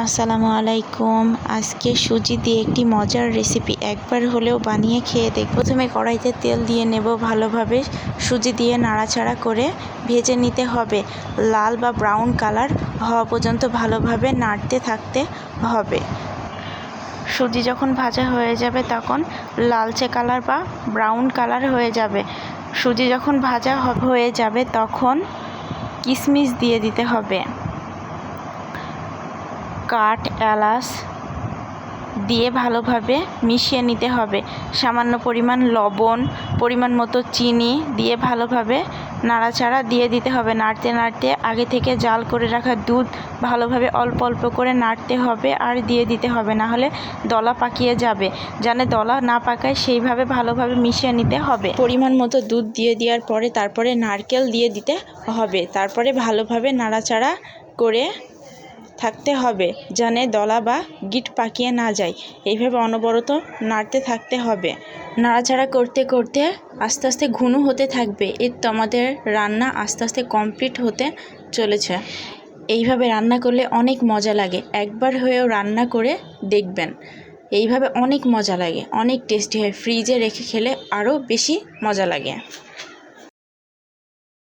আসসালামু আলাইকুম। আজকে সুজি দিয়ে একটি মজার রেসিপি একবার হলেও বানিয়ে খেয়ে দেখ। প্রথমে কড়াইতে তেল দিয়ে নেব, ভালোভাবে সুজি দিয়ে নাড়াচাড়া করে ভেজে নিতে হবে। লাল বা ব্রাউন কালার হওয়া পর্যন্ত ভালোভাবে নাড়তে থাকতে হবে। সুজি যখন ভাজা হয়ে যাবে তখন লালচে কালার বা ব্রাউন কালার হয়ে যাবে। সুজি যখন ভাজা হয়ে যাবে তখন কিশমিশ দিয়ে দিতে হবে। কাঠ এলাচ দিয়ে ভালোভাবে মিশিয়ে নিতে হবে। সামান্য পরিমাণ লবণ, পরিমাণ মতো চিনি দিয়ে ভালোভাবে নাড়াচাড়া দিয়ে দিতে হবে। নাড়তে নাড়তে আগে থেকে জাল করে রাখা দুধ ভালোভাবে অল্প অল্প করে নাড়তে হবে আর দিয়ে দিতে হবে, না হলে দলা পাকিয়ে যাবে। যেন দলা না পাকায় সেইভাবে ভালোভাবে মিশিয়ে নিতে হবে। পরিমাণ মতো দুধ দিয়ে দেওয়ার পরে তারপরে নারকেল দিয়ে দিতে হবে। তারপরে ভালোভাবে নাড়াচাড়া করে থাকতে হবে যেন দলা বা গিট পাকিয়ে না যায়। এইভাবে অনবরত নাড়তে থাকতে হবে। নাড়াচাড়া করতে করতে আস্তে আস্তে ঘন হতে থাকবে। এর তো আমাদের রান্না আস্তে আস্তে কমপ্লিট হতে চলেছে। এইভাবে রান্না করলে অনেক মজা লাগে। একবার হয়েও রান্না করে দেখবেন। এইভাবে অনেক মজা লাগে, অনেক টেস্টি হয়। ফ্রিজে রেখে খেলে আরও বেশি মজা লাগে।